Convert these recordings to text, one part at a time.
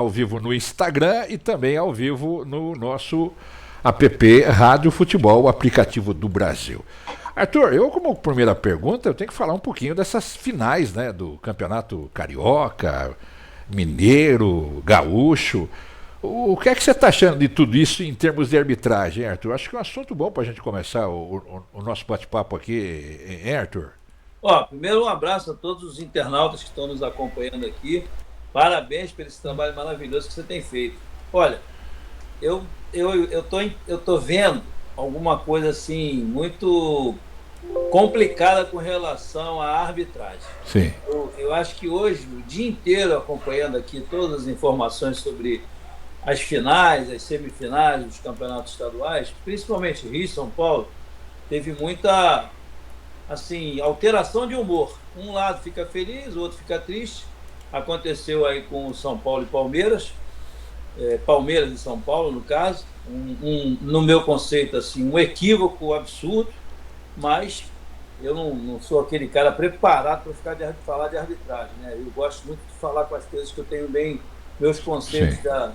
ao vivo no Instagram e também ao vivo no nosso app Rádio Futebol, o aplicativo do Brasil. Arthur, eu como primeira pergunta, eu tenho que falar um pouquinho dessas finais, né, do Campeonato Carioca, Mineiro, Gaúcho. O que é que você está achando de tudo isso em termos de arbitragem, Arthur? Acho que é um assunto bom para a gente começar o nosso bate-papo aqui, hein, Arthur? Primeiro um abraço a todos os internautas que estão nos acompanhando aqui. Parabéns por esse trabalho maravilhoso que você tem feito. Olha, eu tô vendo alguma coisa assim muito complicada com relação à arbitragem. Sim. Eu acho que hoje, o dia inteiro, acompanhando aqui todas as informações sobre as finais, as semifinais dos campeonatos estaduais, principalmente Rio e São Paulo, teve muita assim, alteração de humor. Um lado fica feliz, o outro fica triste. Aconteceu aí com o São Paulo e Palmeiras, Palmeiras e São Paulo, no caso. No meu conceito, assim, um equívoco absurdo, mas eu não sou aquele cara preparado para falar de arbitragem, né? Eu gosto muito de falar com as coisas que eu tenho meus conceitos Sim.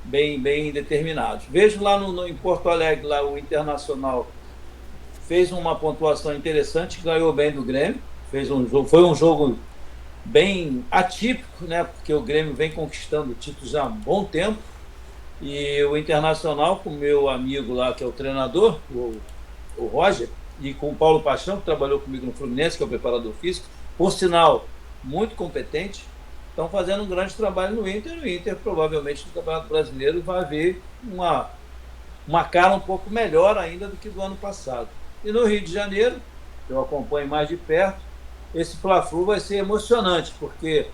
bem determinados. Vejo lá em Porto Alegre, lá o Internacional fez uma pontuação interessante, ganhou bem do Grêmio, foi um jogo bem atípico, né? Porque o Grêmio vem conquistando títulos há um bom tempo, e o Internacional, com o meu amigo lá, que é o treinador, o Roger, e com o Paulo Paixão, que trabalhou comigo no Fluminense, que é o preparador físico, por sinal, muito competente, estão fazendo um grande trabalho no Inter, e o Inter provavelmente no Campeonato Brasileiro vai ver uma cara um pouco melhor ainda do que do ano passado. E no Rio de Janeiro, que eu acompanho mais de perto, esse Fla-Flu vai ser emocionante, porque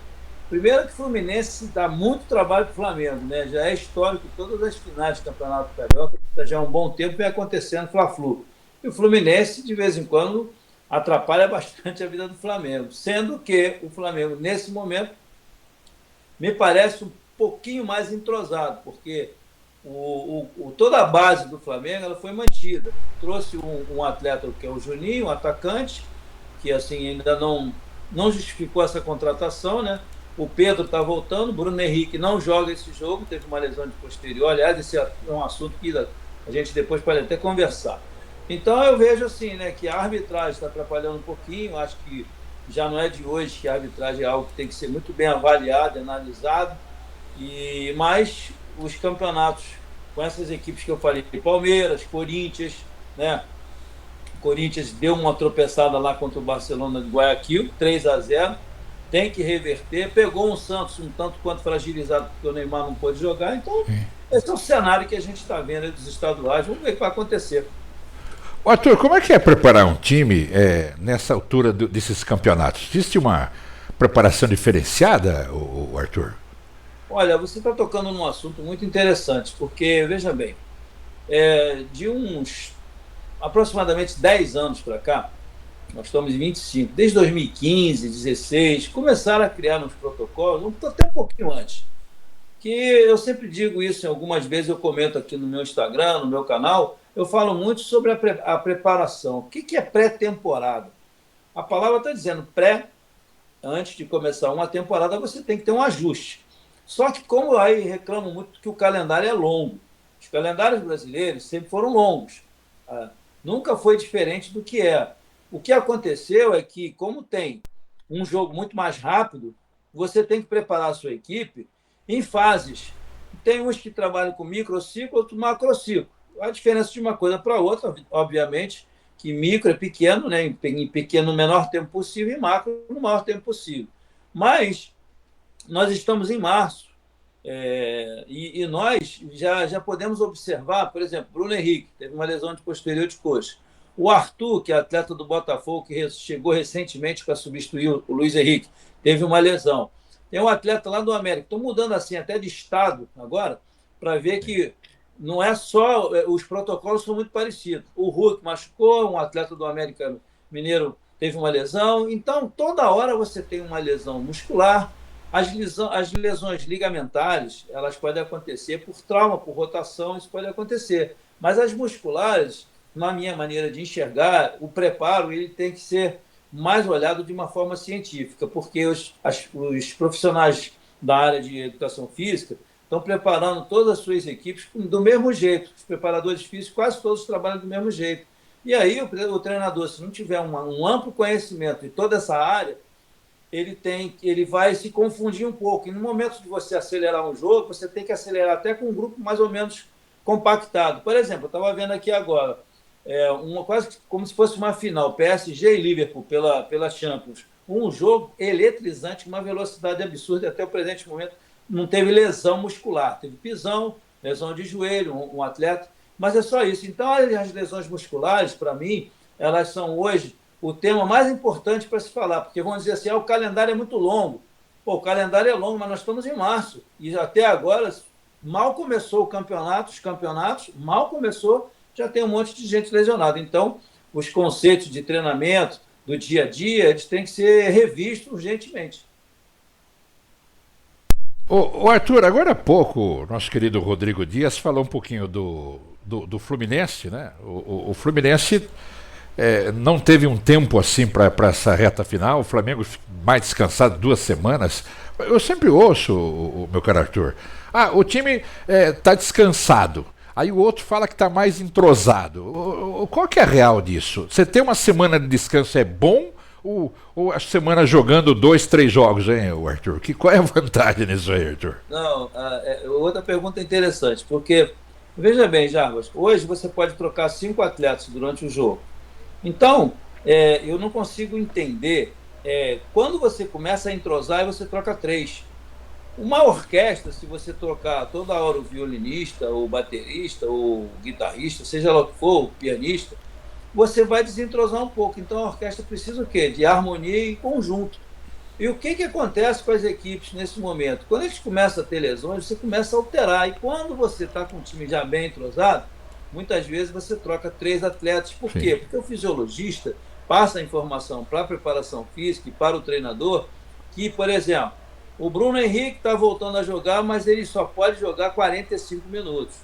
primeiro que o Fluminense dá muito trabalho para o Flamengo, né? Já é histórico, todas as finais do Campeonato Carioca, já há um bom tempo vem acontecendo Fla-Flu. E o Fluminense, de vez em quando, atrapalha bastante a vida do Flamengo, sendo que o Flamengo, nesse momento, me parece um pouquinho mais entrosado, porque toda a base do Flamengo ela foi mantida. Trouxe um atleta que é o Juninho, um atacante, que assim ainda não justificou essa contratação, né? O Pedro está voltando, o Bruno Henrique não joga esse jogo, teve uma lesão de posterior. Aliás, esse é um assunto que a gente depois pode até conversar. Então eu vejo assim, né, que a arbitragem está atrapalhando um pouquinho. Acho que já não é de hoje que a arbitragem é algo que tem que ser muito bem avaliado, analisado. Mas os campeonatos com essas equipes que eu falei, Palmeiras, Corinthians, né? Corinthians deu uma tropeçada lá contra o Barcelona de Guayaquil, 3-0, tem que reverter, pegou um Santos um tanto quanto fragilizado porque o Neymar não pôde jogar. Então esse é o cenário que a gente está vendo aí dos estaduais. Vamos ver o que vai acontecer. Arthur, como é que é preparar um time nessa altura desses campeonatos? Existe uma preparação diferenciada, Arthur? Olha, você está tocando num assunto muito interessante, porque, veja bem, de uns aproximadamente 10 anos para cá, nós estamos em 25, desde 2015, 16, começaram a criar uns protocolos, até um pouquinho antes, que eu sempre digo isso, em algumas vezes eu comento aqui no meu Instagram, no meu canal, eu falo muito sobre a preparação. O que é pré-temporada? A palavra está dizendo pré, antes de começar uma temporada, você tem que ter um ajuste. Só que, como aí reclamam muito que o calendário é longo, os calendários brasileiros sempre foram longos. Nunca foi diferente do que é. O que aconteceu é que, como tem um jogo muito mais rápido, você tem que preparar a sua equipe em fases. Tem uns que trabalham com microciclo, outros macrociclo. A diferença de uma coisa para outra, obviamente, que micro é pequeno, né? Em pequeno no menor tempo possível, e macro no maior tempo possível. Mas nós estamos em março, e nós já podemos observar, por exemplo, Bruno Henrique teve uma lesão de posterior de coxa. O Arthur, que é atleta do Botafogo, que chegou recentemente para substituir o Luiz Henrique, teve uma lesão. Tem um atleta lá do América, estou mudando assim até de estado agora, para ver que não é só, os protocolos são muito parecidos. O Hulk machucou, um atleta do América Mineiro teve uma lesão. Então, toda hora você tem uma lesão muscular. As lesões ligamentares, elas podem acontecer por trauma, por rotação, isso pode acontecer. Mas as musculares, na minha maneira de enxergar, o preparo ele tem que ser mais olhado de uma forma científica, porque os profissionais da área de educação física estão preparando todas as suas equipes do mesmo jeito. Os preparadores físicos quase todos trabalham do mesmo jeito. E aí o treinador, se não tiver um amplo conhecimento de toda essa área, ele vai se confundir um pouco. E no momento de você acelerar um jogo, você tem que acelerar até com um grupo mais ou menos compactado. Por exemplo, eu estava vendo aqui agora, quase como se fosse uma final, PSG e Liverpool pela Champions. Um jogo eletrizante, uma velocidade absurda, até o presente momento não teve lesão muscular, teve pisão, lesão de joelho, um atleta, mas é só isso. Então, as lesões musculares, para mim, elas são hoje o tema mais importante para se falar, porque vão dizer assim, o calendário é muito longo. Pô, o calendário é longo, mas nós estamos em março, e até agora, mal começou o campeonato, os campeonatos, mal começou, já tem um monte de gente lesionada. Então, os conceitos de treinamento, do dia a dia, eles têm que ser revistos urgentemente. Ô Arthur, agora há pouco, nosso querido Rodrigo Dias falou um pouquinho do Fluminense, né? O Fluminense não teve um tempo assim para essa reta final, o Flamengo mais descansado 2 semanas. Eu sempre ouço, o meu caro Arthur, o time está descansado. Aí o outro fala que está mais entrosado. Qual que é a real disso? Você ter uma semana de descanso é bom ou a semana jogando 2, 3 jogos, hein, Arthur? Qual é a vantagem nisso aí, Arthur? Não, outra pergunta interessante, porque, veja bem, Jarbas, hoje você pode trocar 5 atletas durante o jogo. Então, eu não consigo entender quando você começa a entrosar e você troca 3. Uma orquestra, se você trocar toda hora o violinista, o baterista, o guitarrista, seja lá o que for, o pianista, você vai desentrosar um pouco. Então a orquestra precisa o quê? De harmonia e conjunto. E o que acontece com as equipes nesse momento? Quando eles começam a ter lesões, você começa a alterar. E quando você está com um time já bem entrosado, muitas vezes você troca 3 atletas. Por quê? Porque o fisiologista passa a informação para a preparação física e para o treinador que, por exemplo, o Bruno Henrique está voltando a jogar, mas ele só pode jogar 45 minutos.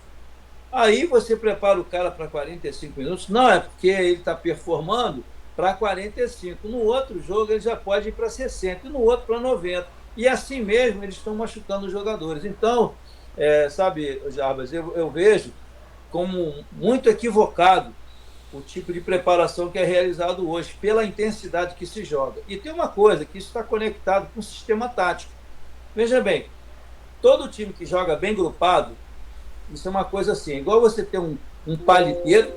Aí você prepara o cara para 45 minutos, não é porque ele está performando para 45. No outro jogo ele já pode ir para 60 e no outro para 90. E assim mesmo eles estão machucando os jogadores. Então, sabe, Jarbas, eu vejo como muito equivocado o tipo de preparação que é realizado hoje, pela intensidade que se joga. E tem uma coisa, que isso está conectado com o sistema tático. Veja bem, todo time que joga bem grupado, isso é uma coisa assim, igual você ter um paliteiro,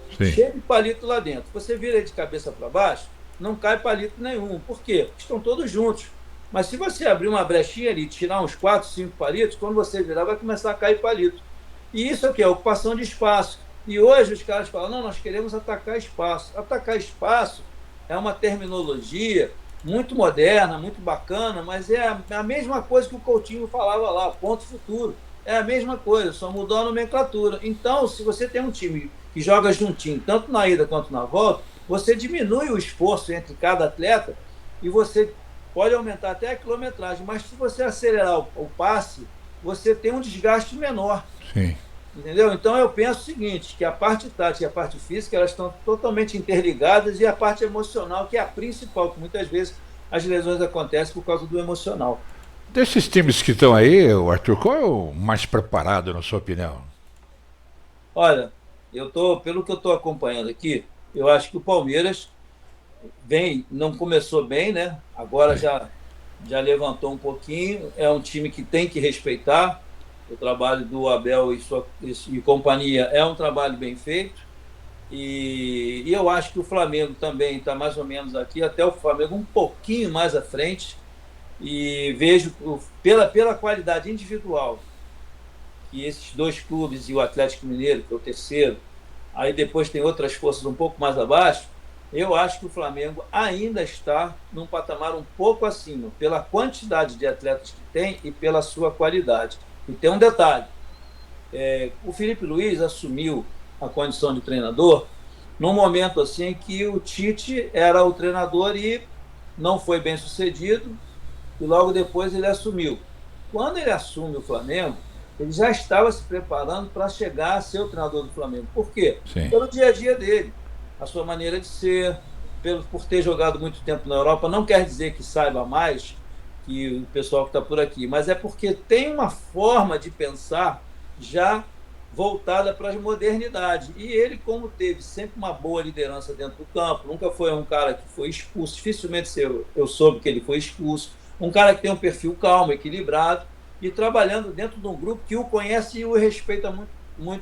cheio de palito lá dentro. Você vira de cabeça para baixo, não cai palito nenhum. Por quê? Porque estão todos juntos. Mas se você abrir uma brechinha ali, tirar uns 4, 5 palitos, quando você virar, vai começar a cair palito. E isso aqui é ocupação de espaço. E hoje os caras falam, não, nós queremos atacar espaço. Atacar espaço é uma terminologia muito moderna, muito bacana, mas é a mesma coisa que o Coutinho falava lá, ponto futuro. É a mesma coisa, só mudou a nomenclatura. Então, se você tem um time que joga juntinho, tanto na ida quanto na volta, você diminui o esforço entre cada atleta e você pode aumentar até a quilometragem, mas se você acelerar o passe, você tem um desgaste menor. Sim. Entendeu? Então eu penso o seguinte, que a parte tática e a parte física, elas estão totalmente interligadas, e a parte emocional, que é a principal, que muitas vezes as lesões acontecem por causa do emocional. Desses times que estão aí, Arthur, qual é o mais preparado, na sua opinião? Olha, pelo que eu estou acompanhando aqui, eu acho que o Palmeiras não começou bem, né? Agora já levantou um pouquinho, é um time que tem que respeitar. O trabalho do Abel e companhia é um trabalho bem feito. E eu acho que o Flamengo também está mais ou menos aqui, até o Flamengo um pouquinho mais à frente. E vejo, pela qualidade individual, que esses 2 clubes e o Atlético Mineiro, que é o terceiro, aí depois tem outras forças um pouco mais abaixo, eu acho que o Flamengo ainda está num patamar um pouco acima, pela quantidade de atletas que tem e pela sua qualidade. E tem um detalhe, o Felipe Luiz assumiu a condição de treinador num momento assim que o Tite era o treinador e não foi bem sucedido, e logo depois ele assumiu. Quando ele assume o Flamengo, ele já estava se preparando para chegar a ser o treinador do Flamengo. Por quê? Sim. Pelo dia a dia dele, a sua maneira de ser, por ter jogado muito tempo na Europa. Não quer dizer que saiba mais, que o pessoal que está por aqui, mas é porque tem uma forma de pensar já voltada para as modernidades. E ele, como teve sempre uma boa liderança dentro do campo, nunca foi um cara que foi expulso, dificilmente eu soube que ele foi expulso, um cara que tem um perfil calmo, equilibrado, e trabalhando dentro de um grupo que o conhece e o respeita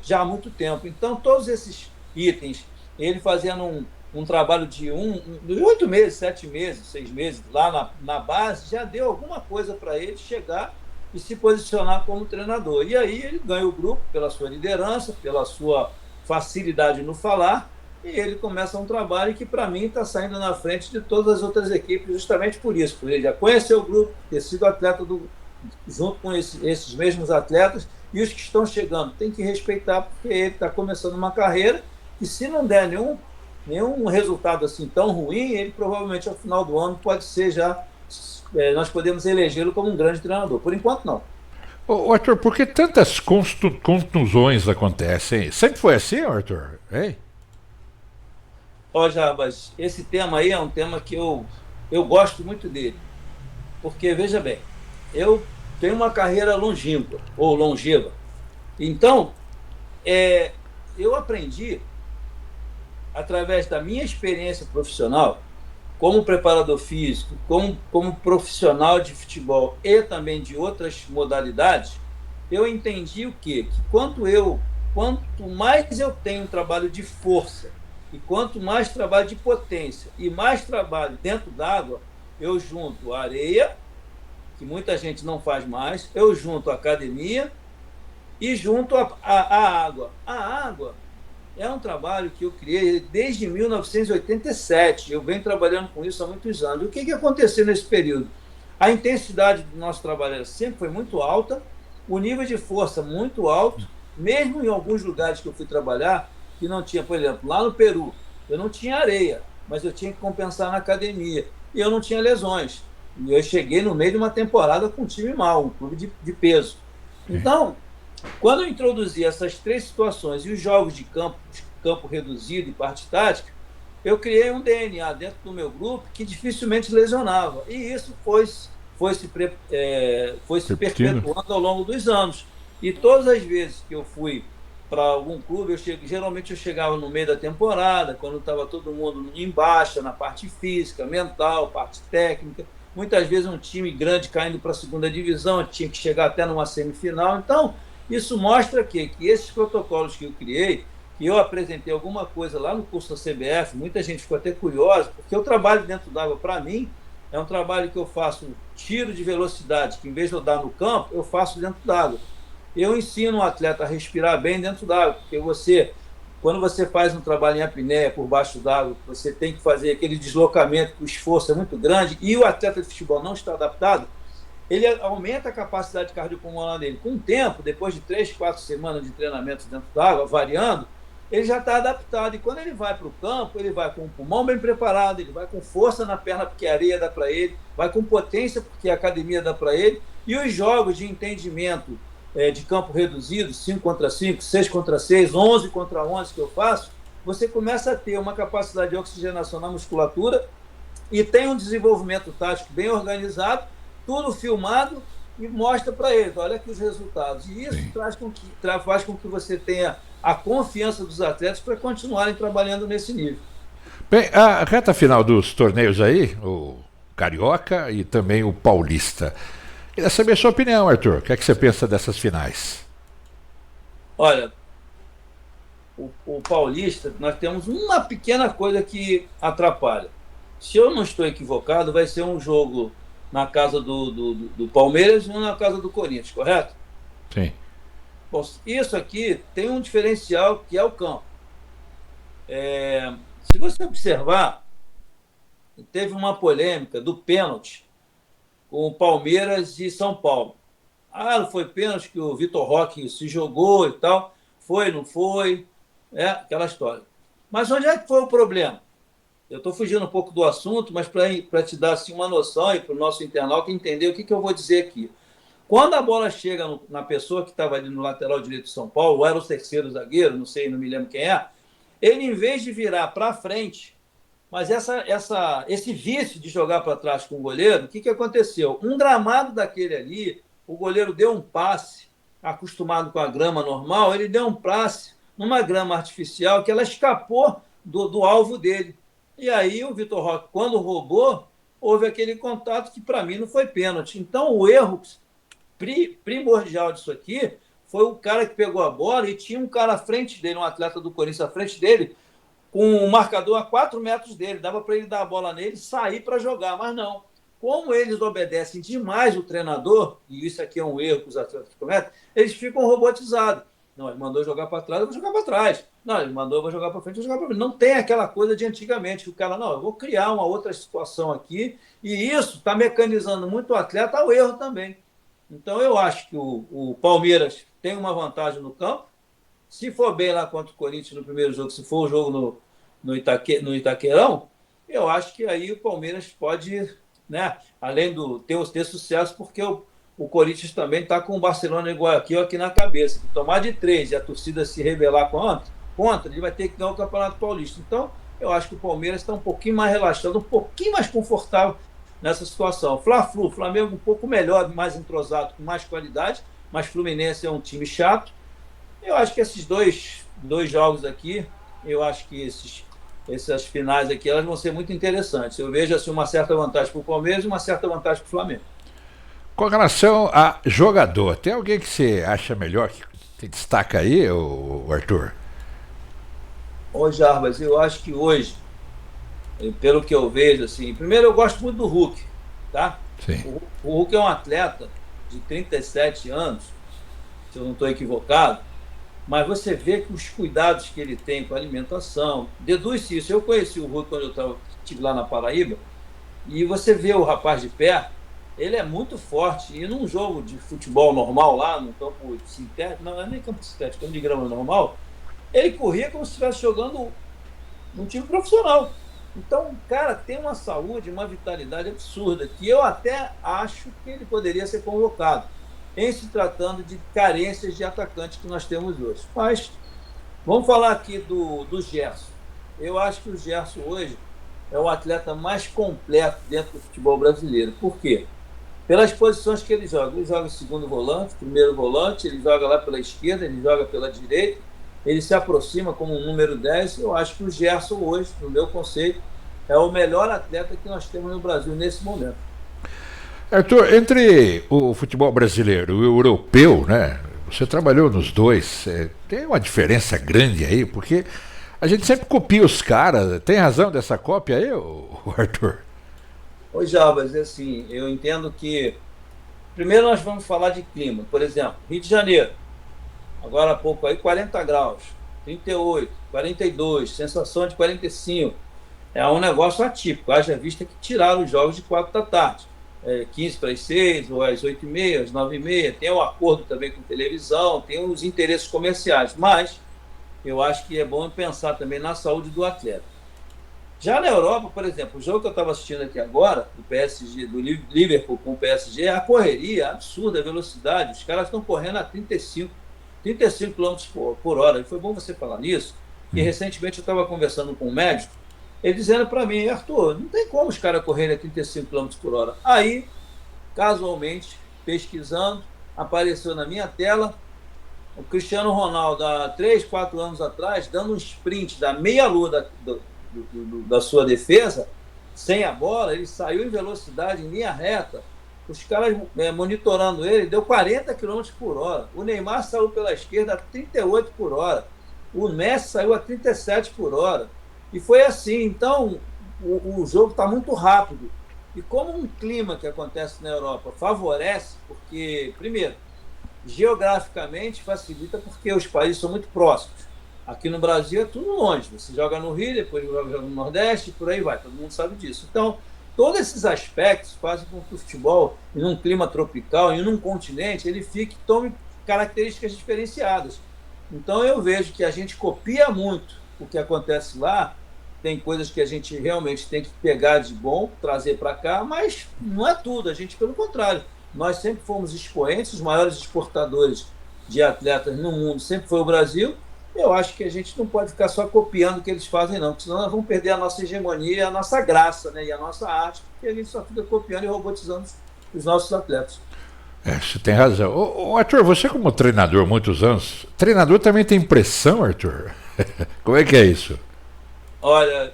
já há muito tempo. Então, todos esses itens, ele fazendo um trabalho de 8 meses, 7 meses, 6 meses lá na base, já deu alguma coisa para ele chegar e se posicionar como treinador. E aí ele ganha o grupo pela sua liderança, pela sua facilidade no falar, e ele começa um trabalho que, para mim, está saindo na frente de todas as outras equipes, justamente por isso, por ele já conhecer o grupo, ter sido atleta junto com esses mesmos atletas, e os que estão chegando tem que respeitar, porque ele está começando uma carreira que, se não der nenhum resultado assim tão ruim, ele provavelmente ao final do ano pode ser já, nós podemos elegê-lo como um grande treinador. Por enquanto, não. Ô, Arthur, por que tantas contusões acontecem? Sempre foi assim, Arthur? Hein? Ó, Jarbas, esse tema aí é um tema que eu gosto muito dele. Porque, veja bem, eu tenho uma carreira longínqua, ou longeva. Então, eu aprendi, através da minha experiência profissional, como preparador físico, como profissional de futebol e também de outras modalidades, eu entendi o quê? Que quanto mais eu tenho trabalho de força, e quanto mais trabalho de potência, e mais trabalho dentro d'água, eu junto a areia, que muita gente não faz mais, eu junto a academia e junto a água. A água é um trabalho que eu criei desde 1987. Eu venho trabalhando com isso há muitos anos. O que aconteceu nesse período? A intensidade do nosso trabalho sempre foi muito alta, o nível de força muito alto, mesmo em alguns lugares que eu fui trabalhar, que não tinha, por exemplo, lá no Peru, eu não tinha areia, mas eu tinha que compensar na academia. E eu não tinha lesões. E eu cheguei no meio de uma temporada com um time mau, um clube de peso. Então, quando eu introduzi essas três situações e os jogos de campo reduzido e parte tática, eu criei um DNA dentro do meu grupo que dificilmente lesionava. E isso foi se perpetuando ao longo dos anos. E todas as vezes que eu fui para algum clube, geralmente eu chegava no meio da temporada, quando estava todo mundo em baixa, na parte física, mental, parte técnica. Muitas vezes um time grande caindo para a segunda divisão, tinha que chegar até numa semifinal. Então, isso mostra que esses protocolos que eu criei, que eu apresentei alguma coisa lá no curso da CBF, muita gente ficou até curiosa, porque o trabalho dentro d'água, para mim, é um trabalho que eu faço tiro de velocidade, que em vez de eu dar no campo, eu faço dentro d'água. Eu ensino o atleta a respirar bem dentro d'água, porque quando você faz um trabalho em apneia por baixo d'água, você tem que fazer aquele deslocamento, que o esforço é muito grande, e o atleta de futebol não está adaptado, ele aumenta a capacidade cardiopulmonar dele. Com o tempo, depois de 3, 4 semanas de treinamento dentro d'água, variando, ele já está adaptado. E quando ele vai para o campo, ele vai com o pulmão bem preparado, ele vai com força na perna, porque a areia dá para ele, vai com potência, porque a academia dá para ele, e os jogos de entendimento de campo reduzido, 5 contra 5, 6 contra 6, 11 contra 11 que eu faço, você começa a ter uma capacidade de oxigenação na musculatura e tem um desenvolvimento tático bem organizado, tudo filmado, e mostra para eles, olha aqui os resultados. E isso faz com que você tenha a confiança dos atletas para continuarem trabalhando nesse nível. Bem, a reta final dos torneios aí, o Carioca e também o Paulista. Queria saber a sua opinião, Arthur. O que é que você pensa dessas finais? Olha, o Paulista, nós temos uma pequena coisa que atrapalha. Se eu não estou equivocado, vai ser um jogo na casa do Palmeiras e um na casa do Corinthians, correto? Sim. Bom, isso aqui tem um diferencial que é o campo. Se você observar, teve uma polêmica do pênalti com o Palmeiras e São Paulo. Não foi pênalti que o Vitor Roque se jogou e tal. Foi, não foi? Aquela história. Mas onde é que foi o problema? Eu estou fugindo um pouco do assunto, mas para te dar assim, uma noção e para o nosso internauta entender o que eu vou dizer aqui. Quando a bola chega na pessoa que estava ali no lateral direito de São Paulo, ou era o terceiro zagueiro, não sei, não me lembro quem é, ele, em vez de virar para frente, Mas esse vício de jogar para trás com o goleiro, o que aconteceu? Um gramado daquele ali, o goleiro deu um passe, acostumado com a grama normal, ele deu um passe numa grama artificial que ela escapou do alvo dele. E aí o Vitor Roque, quando roubou, houve aquele contato que para mim não foi pênalti. Então o erro primordial disso aqui foi o cara que pegou a bola e tinha um cara à frente dele, um atleta do Corinthians à frente dele, com um marcador a 4 metros dele. Dava para ele dar a bola nele e sair para jogar, mas não. Como eles obedecem demais o treinador, e isso aqui é um erro que os atletas cometem, eles ficam robotizados. Não, ele mandou jogar para trás, eu vou jogar para trás. Não, ele mandou, eu vou jogar para frente, eu vou jogar para frente. Não tem aquela coisa de antigamente, que o cara, não, eu vou criar uma outra situação aqui, e isso está mecanizando muito o atleta ao erro também. Então, eu acho que o Palmeiras tem uma vantagem no campo. Se for bem lá contra o Corinthians no primeiro jogo, se for o jogo no Itaquerão, eu acho que aí o Palmeiras pode, né, além do ter sucesso, porque o Corinthians também está com o Barcelona e Guayaquil aqui na cabeça. Se tomar de 3 e a torcida se rebelar contra, ele vai ter que ganhar o Campeonato Paulista. Então, eu acho que o Palmeiras está um pouquinho mais relaxado, um pouquinho mais confortável nessa situação. Fla-Flu, Flamengo um pouco melhor, mais entrosado, com mais qualidade, mas Fluminense é um time chato. Eu acho que esses dois jogos aqui, eu acho que essas finais aqui, elas vão ser muito interessantes. Eu vejo assim, uma certa vantagem para o Palmeiras e uma certa vantagem para o Flamengo. Com relação a jogador, tem alguém que você acha melhor, que você destaca aí, Arthur? Ô, Jarbas, eu acho que hoje, pelo que eu vejo, assim, primeiro eu gosto muito do Hulk, tá? Sim. O Hulk é um atleta de 37 anos, se eu não estou equivocado, mas você vê que os cuidados que ele tem com a alimentação, deduz-se isso. Eu conheci o Hulk quando eu estive lá na Paraíba, e você vê o rapaz de pé, ele é muito forte, e num jogo de futebol normal lá, no campo sintético, não é nem campo sintético, campo de grama normal, ele corria como se estivesse jogando num time profissional. Então, o cara tem uma saúde, uma vitalidade absurda, que eu até acho que ele poderia ser convocado, em se tratando de carências de atacante que nós temos hoje. Mas, vamos falar aqui do Gerson. Eu acho que o Gerson hoje é o atleta mais completo dentro do futebol brasileiro. Por quê? Pelas posições que ele joga. Ele joga segundo volante, primeiro volante, ele joga lá pela esquerda, ele joga pela direita, ele se aproxima como um número 10. Eu acho que o Gerson hoje, no meu conceito, é o melhor atleta que nós temos no Brasil nesse momento. Arthur, entre o futebol brasileiro e o europeu, né? Você trabalhou nos dois, tem uma diferença grande aí, porque a gente sempre copia os caras. Tem razão dessa cópia aí, Arthur? Oi, Jarbas, assim, eu entendo que primeiro nós vamos falar de clima. Por exemplo, Rio de Janeiro, agora há pouco aí 40 graus, 38, 42, sensação de 45. É um negócio atípico, haja vista que tiraram os jogos de 4 da tarde. 15 para as 6, ou às 8h30, às 9h30, tem o acordo também com televisão, tem os interesses comerciais, mas eu acho que é bom pensar também na saúde do atleta. Já na Europa, por exemplo, o jogo que eu estava assistindo aqui agora, do PSG, do Liverpool com o PSG, a correria absurda, a velocidade, os caras estão correndo a 35 km por hora, e foi bom você falar nisso, e recentemente eu estava conversando com um médico, ele dizendo para mim, Arthur, não tem como os caras correrem a 35 km por hora. Aí, casualmente, pesquisando, apareceu na minha tela o Cristiano Ronaldo, há 3, 4 anos atrás, dando um sprint da meia-lua da sua defesa, sem a bola, ele saiu em velocidade, em linha reta, os caras monitorando ele, deu 40 km por hora. O Neymar saiu pela esquerda a 38 por hora. O Messi saiu a 37 por hora. E foi assim. Então, o jogo está muito rápido. E como um clima que acontece na Europa favorece, porque, primeiro, geograficamente facilita porque os países são muito próximos. Aqui no Brasil é tudo longe. Você joga no Rio, depois joga no Nordeste, e por aí vai. Todo mundo sabe disso. Então, todos esses aspectos fazem com que o futebol, em um clima tropical, em um continente, ele tome características diferenciadas. Então, eu vejo que a gente copia muito o que acontece lá. Tem coisas que a gente realmente tem que pegar de bom, trazer para cá, mas não é tudo. A gente, pelo contrário, nós sempre fomos expoentes, os maiores exportadores de atletas no mundo sempre foi o Brasil, Eu acho que a gente não pode ficar só copiando o que eles fazem, não, porque senão nós vamos perder a nossa hegemonia, a nossa graça, né, e a nossa arte, porque a gente só fica copiando e robotizando os nossos atletas. Você tem razão. Arthur, você como treinador há muitos anos, treinador também tem pressão, Arthur? Como é que é isso? Olha,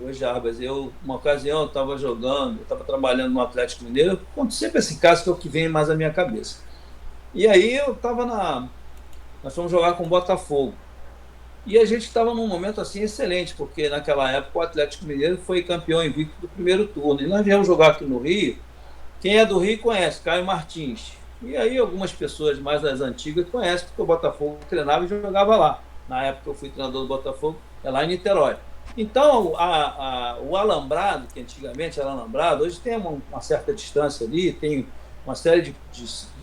o Jarbas, uma ocasião, eu estava jogando, eu estava trabalhando no Atlético Mineiro, eu conto sempre esse caso que é o que vem mais à minha cabeça. E aí eu estava nós fomos jogar com o Botafogo. E a gente estava num momento assim excelente, porque naquela época o Atlético Mineiro foi campeão invicto do primeiro turno. E nós viemos jogar aqui no Rio. Quem é do Rio conhece, Caio Martins. E aí algumas pessoas mais das antigas conhecem, porque o Botafogo treinava e jogava lá. Na época eu fui treinador do Botafogo, é lá em Niterói. Então, o Alambrado, que antigamente era Alambrado, hoje tem uma certa distância ali, tem uma série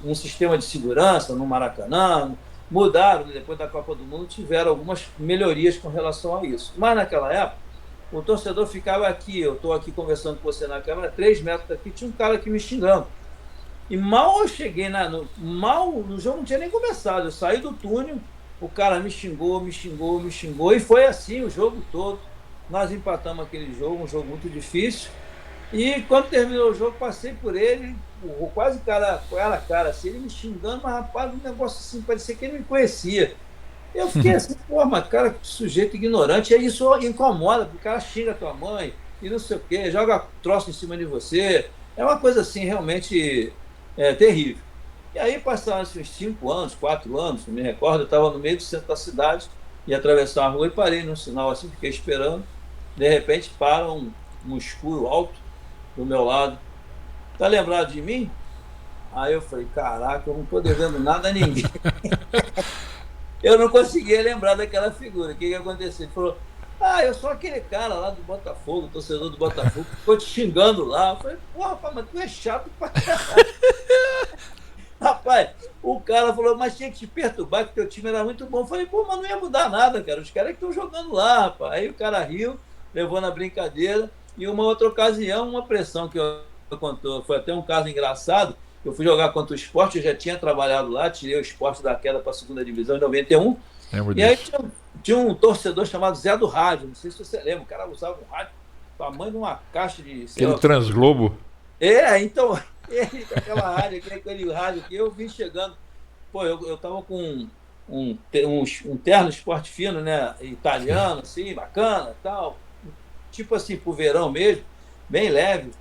um sistema de segurança no Maracanã, mudaram, depois da Copa do Mundo, tiveram algumas melhorias com relação a isso. Mas naquela época, o torcedor ficava aqui, eu estou aqui conversando com você na câmera, 3 metros daqui, tinha um cara aqui me xingando. E mal eu cheguei, no jogo não tinha nem começado, eu saí do túnel, o cara me xingou, me xingou, me xingou, e foi assim o jogo todo. Nós empatamos aquele jogo, um jogo muito difícil. E quando terminou o jogo, passei por ele, quase cara a cara, assim, ele me xingando, mas rapaz, um negócio assim, parecia que ele me conhecia. Eu fiquei assim, pô, mas cara, que sujeito ignorante, e aí isso incomoda, porque o cara xinga a tua mãe, e não sei o quê, joga troço em cima de você. É uma coisa assim, realmente terrível. E aí passaram uns 5 anos, 4 anos, não me recordo, eu estava no meio do centro da cidade, ia atravessar a rua e parei num sinal assim, fiquei esperando. De repente para um escuro alto do meu lado. Tá lembrado de mim? Aí eu falei, caraca, eu não tô devendo nada a ninguém. Eu não conseguia lembrar daquela figura. O que aconteceu? Ele falou, eu sou aquele cara lá do Botafogo, torcedor do Botafogo, que ficou te xingando lá. Eu falei, porra, rapaz, mas tu é chato pra caralho. Rapaz, o cara falou, mas tinha que te perturbar, que teu time era muito bom. Eu falei, pô, mas não ia mudar nada, cara. Os caras que estão jogando lá, rapaz. Aí o cara riu, levou na brincadeira. E uma outra ocasião, uma pressão que eu contou, foi até um caso engraçado. Eu fui jogar contra o Sport, eu já tinha trabalhado lá, tirei o Sport da queda para a segunda divisão em 91. Lembro E aí disso. tinha um torcedor chamado Zé do Rádio, não sei se você lembra, o cara usava um rádio, tamanho de uma caixa de... Aquele Transglobo. Então, ele com aquela rádio aqui, aquele rádio aqui, eu vim chegando, pô, eu tava com um terno esporte fino, né, italiano, assim, bacana, tal, tipo assim, pro verão mesmo, bem leve.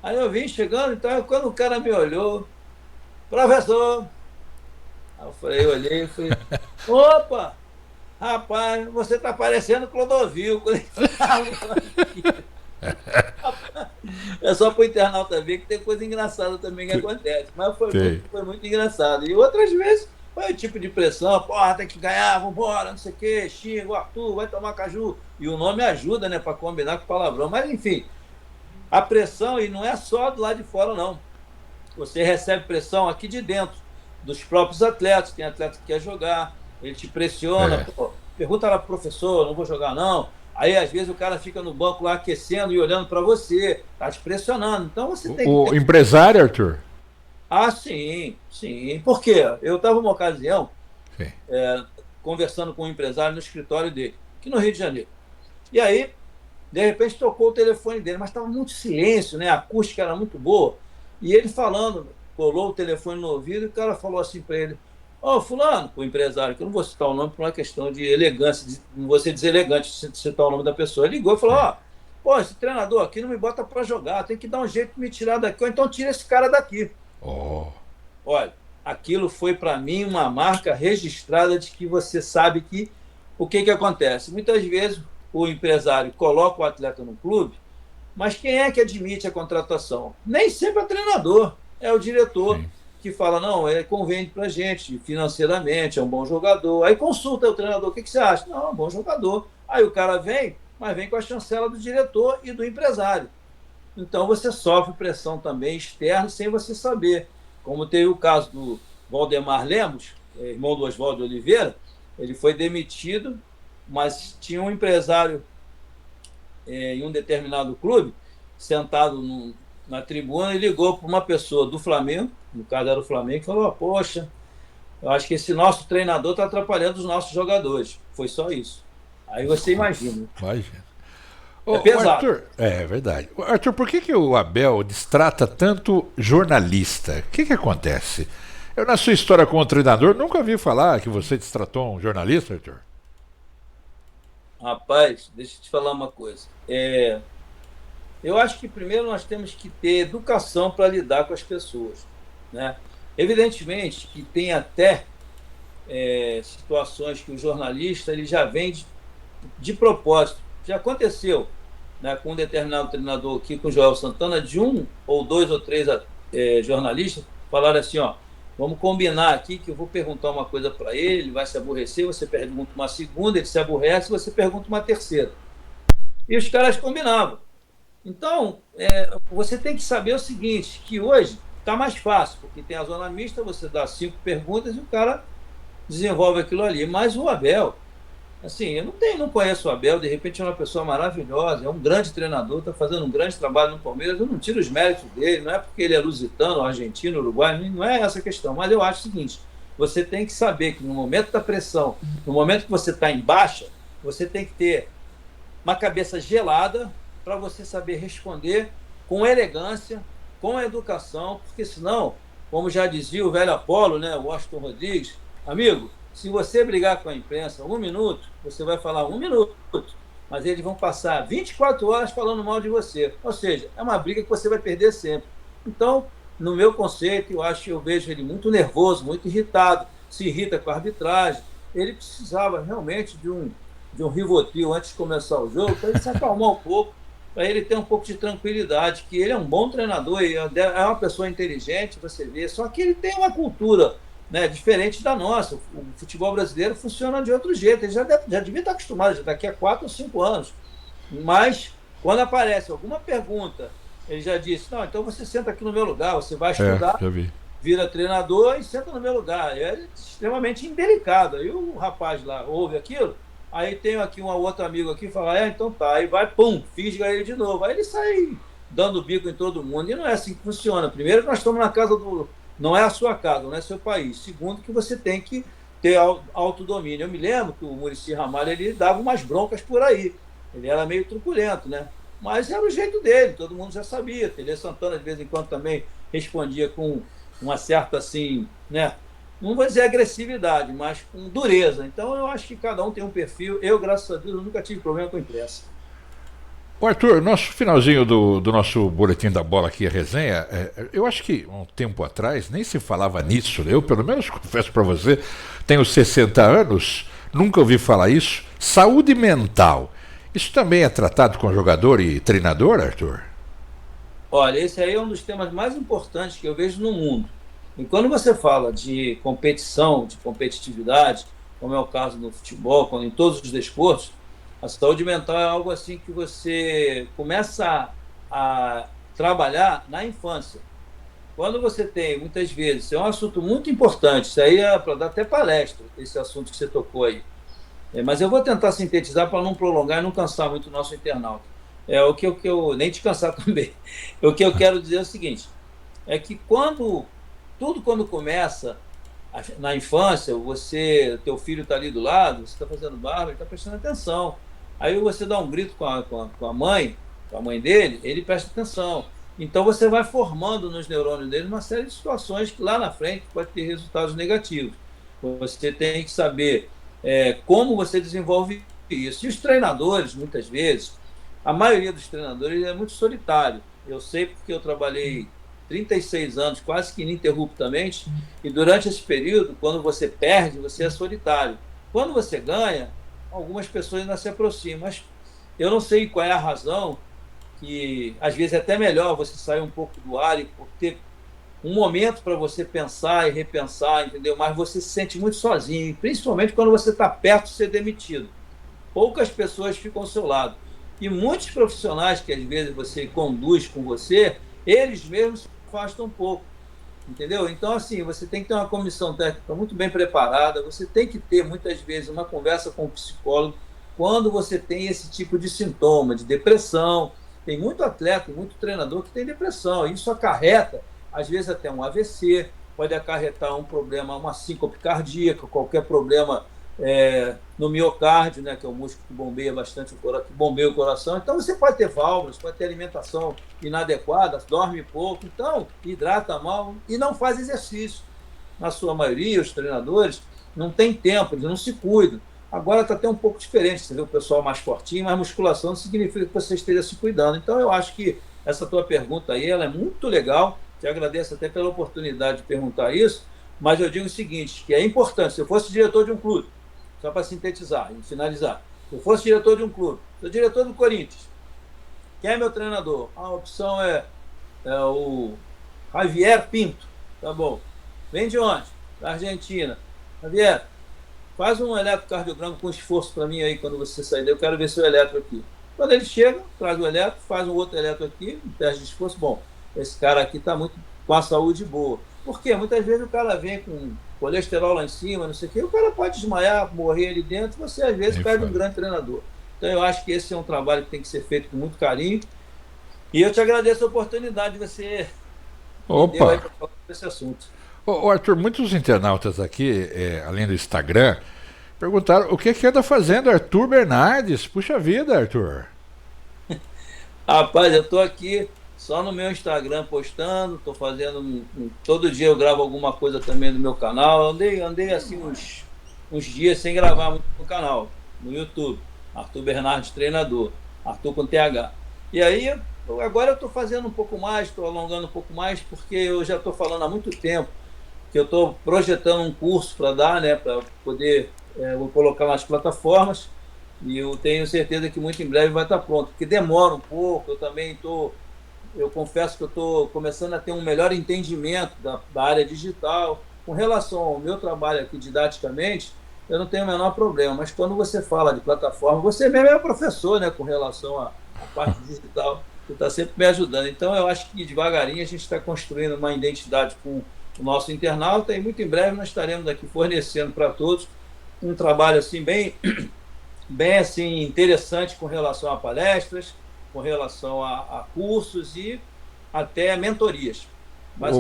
Aí eu vim chegando, então, quando o cara me olhou, professor, aí eu olhei e falei, opa, rapaz, você tá parecendo Clodovil. É só pro internauta ver que tem coisa engraçada também que acontece. Mas foi muito engraçado. E outras vezes foi o tipo de pressão, porra, tem que ganhar, vambora, não sei o quê, xinga, o Arthur, vai tomar caju. E o nome ajuda, né, para combinar com o palavrão. Mas enfim, a pressão, e não é só do lado de fora, não. Você recebe pressão aqui de dentro, dos próprios atletas. Tem atleta que quer jogar, ele te pressiona, pô, pergunta lá pro professor, não vou jogar não. Aí, às vezes, o cara fica no banco lá aquecendo e olhando para você, tá te pressionando. Então, você tem que... O empresário, Arthur? Sim, sim. Por quê? Eu estava uma ocasião conversando com um empresário no escritório dele, aqui no Rio de Janeiro. E aí, de repente, tocou o telefone dele, mas estava muito silêncio, né? A acústica era muito boa. E ele falando, colou o telefone no ouvido e o cara falou assim para ele, fulano, o empresário, que eu não vou citar o nome por uma questão de elegância, não vou ser deselegante de citar o nome da pessoa. Ele ligou e falou, esse treinador aqui não me bota para jogar, tem que dar um jeito de me tirar daqui, ou então tira esse cara daqui. Olha, aquilo foi para mim uma marca registrada de que você sabe que o que acontece? Muitas vezes o empresário coloca o atleta no clube, mas quem é que admite a contratação? Nem sempre é o treinador, é o diretor. Sim. Que fala, não, convém para a gente financeiramente, é um bom jogador. Aí consulta o treinador, o que você acha? Não, é um bom jogador. Aí o cara vem, mas vem com a chancela do diretor e do empresário. Então você sofre pressão também externa sem você saber. Como teve o caso do Valdemar Lemos, irmão do Oswaldo Oliveira, ele foi demitido, mas tinha um empresário em um determinado clube, sentado na tribuna, e ligou para uma pessoa do Flamengo, no caso era o Flamengo, e falou, poxa, Eu acho que esse nosso treinador está atrapalhando os nossos jogadores. Foi só isso. Aí você imagina. Imagina. É Ô, pesado. Arthur, é verdade. Ô, Arthur, por que o Abel destrata tanto jornalista? O que acontece? Eu, na sua história como treinador, nunca ouvi falar que você destratou um jornalista, Arthur. Rapaz, deixa eu te falar uma coisa. Eu acho que primeiro nós temos que ter educação para lidar com as pessoas, né? Evidentemente que tem até situações que o jornalista ele já vem de propósito. Já aconteceu, né, com um determinado treinador aqui, com o Joel Santana, de um ou dois ou três jornalistas falaram assim, ó, vamos combinar aqui que eu vou perguntar uma coisa para ele, ele vai se aborrecer, você pergunta uma segunda, ele se aborrece, você pergunta uma terceira. E os caras combinavam. Então, você tem que saber o seguinte, que hoje está mais fácil, porque tem a zona mista, você dá 5 perguntas e o cara desenvolve aquilo ali. Mas o Abel, assim, não conheço o Abel, de repente é uma pessoa maravilhosa, é um grande treinador, está fazendo um grande trabalho no Palmeiras, eu não tiro os méritos dele, não é porque ele é lusitano, argentino, uruguaio, não é essa a questão, mas eu acho o seguinte, você tem que saber que no momento da pressão, no momento que você está em baixa, você tem que ter uma cabeça gelada para você saber responder com elegância, com educação, porque senão, como já dizia o velho Apolo, né, o Washington Rodrigues, amigo, se você brigar com a imprensa 1 minuto, você vai falar 1 minuto, mas eles vão passar 24 horas falando mal de você. Ou seja, é uma briga que você vai perder sempre. Então, no meu conceito, eu vejo ele muito nervoso, muito irritado, se irrita com a arbitragem. Ele precisava realmente de um Rivotril antes de começar o jogo, para ele se acalmar um pouco, para ele ter um pouco de tranquilidade, que ele é um bom treinador, é uma pessoa inteligente, você vê, só que ele tem uma cultura, né, diferente da nossa. O futebol brasileiro funciona de outro jeito, ele já devia estar acostumado, já daqui a 4 ou 5 anos. Mas, quando aparece alguma pergunta, ele já disse, não, então você senta aqui no meu lugar, você vai estudar, Já vi. vira treinador e senta no meu lugar. É extremamente indelicado. Aí o rapaz lá ouve aquilo, aí tem aqui um outro amigo aqui, fala, então tá, aí vai, pum, fisga ele de novo. Aí ele sai dando bico em todo mundo. E não é assim que funciona. Primeiro, nós estamos na casa do... Não é a sua casa, não é seu país. Segundo, que você tem que ter autodomínio. Eu me lembro que o Muricy Ramalho, ele dava umas broncas por aí. Ele era meio truculento, né? Mas era o jeito dele, todo mundo já sabia. Tele Santana, de vez em quando, também respondia com uma certa, assim, né? Não vou dizer agressividade, mas com dureza. Então, eu acho que cada um tem um perfil. Eu, graças a Deus, eu nunca tive problema com a imprensa. Ô, Arthur, nosso finalzinho do nosso boletim da bola aqui, a resenha, eu acho que um tempo atrás nem se falava nisso, né? Eu, pelo menos, confesso para você, tenho 60 anos, nunca ouvi falar isso. Saúde mental. Isso também é tratado com jogador e treinador, Arthur? Olha, esse aí é um dos temas mais importantes que eu vejo no mundo. E quando você fala de competição, de competitividade, como é o caso no futebol, como em todos os desportos, a saúde mental é algo assim que você começa a trabalhar na infância. Quando você tem, muitas vezes, é um assunto muito importante, isso aí é para dar até palestra, esse assunto que você tocou aí. Mas eu vou tentar sintetizar para não prolongar e não cansar muito o nosso internauta. O que eu nem te cansar também. O que eu quero dizer é o seguinte, é que quando começa na infância, teu filho está ali do lado, você está fazendo barba, ele está prestando atenção. Aí você dá um grito com a mãe dele, ele presta atenção. Então você vai formando nos neurônios dele uma série de situações que lá na frente pode ter resultados negativos. Você tem que saber como você desenvolve isso. E os treinadores, muitas vezes, a maioria dos treinadores é muito solitário. Eu sei porque eu trabalhei 36 anos, quase que ininterruptamente, e durante esse período, quando você perde, você é solitário. Quando você ganha, algumas pessoas ainda se aproximam, mas eu não sei qual é a razão, que às vezes é até melhor você sair um pouco do ar e ter um momento para você pensar e repensar, entendeu? Mas você se sente muito sozinho, principalmente quando você está perto de ser demitido. Poucas pessoas ficam ao seu lado. E muitos profissionais que às vezes você conduz com você, eles mesmos se afastam um pouco, entendeu? Então, assim, você tem que ter uma comissão técnica muito bem preparada, você tem que ter, muitas vezes, uma conversa com o psicólogo quando você tem esse tipo de sintoma, de depressão. Tem muito atleta, muito treinador que tem depressão, e isso acarreta, às vezes, até um AVC, pode acarretar um problema, uma síncope cardíaca, qualquer problema no miocárdio, né, que é o músculo que bombeia bastante que bombeia o coração. Então você pode ter válvulas, pode ter alimentação inadequada, dorme pouco, então hidrata mal e não faz exercício. Na sua maioria, os treinadores não têm tempo, eles não se cuidam. Agora está até um pouco diferente, você vê o pessoal mais fortinho, mas musculação não significa que você esteja se cuidando. Então eu acho que essa tua pergunta aí, ela é muito legal, te agradeço até pela oportunidade de perguntar isso, mas eu digo o seguinte, que é importante, se eu fosse diretor de um clube, só para sintetizar e finalizar, se eu fosse diretor de um clube, sou diretor do Corinthians, quem é meu treinador? A opção é o Javier Pinto, tá bom. Vem de onde? Da Argentina. Javier, faz um eletrocardiograma com esforço para mim aí quando você sair daí, eu quero ver seu eletro aqui. Quando ele chega, traz o eletro, faz um outro eletro aqui, um teste de esforço. Bom, esse cara aqui está muito com a saúde boa. Por quê? Muitas vezes o cara vem com colesterol lá em cima, não sei o quê, o cara pode desmaiar, morrer ali dentro, você às vezes perde um grande treinador. Então eu acho que esse é um trabalho que tem que ser feito com muito carinho. E eu te agradeço a oportunidade de você Opa. aí para falar sobre esse assunto. Ô, Arthur, muitos internautas aqui, além do Instagram, perguntaram o que anda fazendo Arthur Bernardes. Puxa vida, Arthur. Rapaz, eu estou aqui só no meu Instagram postando, estou fazendo. Todo dia eu gravo alguma coisa também no meu canal. Eu andei assim uns dias sem gravar muito no canal, no YouTube. Arthur Bernardes Treinador, Arthur com TH. E aí, agora eu estou fazendo um pouco mais, estou alongando um pouco mais, porque eu já estou falando há muito tempo que eu estou projetando um curso para dar, né, para poder, vou colocar nas plataformas, e eu tenho certeza que muito em breve vai estar pronto, porque demora um pouco, eu confesso que eu estou começando a ter um melhor entendimento da área digital. Com relação ao meu trabalho aqui didaticamente, eu não tenho o menor problema, mas quando você fala de plataforma, você mesmo é professor, né, com relação à parte digital, você está sempre me ajudando. Então eu acho que devagarinho a gente está construindo uma identidade com o nosso internauta, e muito em breve nós estaremos aqui fornecendo para todos um trabalho assim bem assim interessante com relação a palestras, com relação a cursos e até mentorias.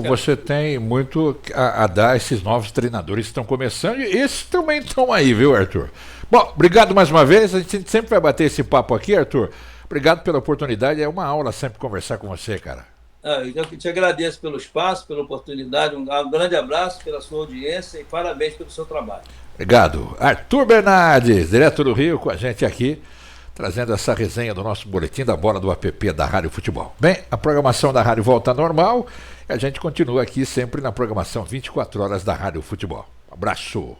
Você tem muito a dar a esses novos treinadores que estão começando, e esses também estão aí, viu, Arthur? Bom, obrigado mais uma vez, a gente sempre vai bater esse papo aqui, Arthur. Obrigado pela oportunidade, é uma aula sempre conversar com você, cara. Eu te agradeço pelo espaço, pela oportunidade, um grande abraço pela sua audiência e parabéns pelo seu trabalho. Obrigado. Arthur Bernardes, direto do Rio, com a gente aqui, trazendo essa resenha do nosso boletim da bola do app da Rádio Futebol. Bem, a programação da rádio volta ao normal e a gente continua aqui sempre na programação 24 horas da Rádio Futebol. Um abraço.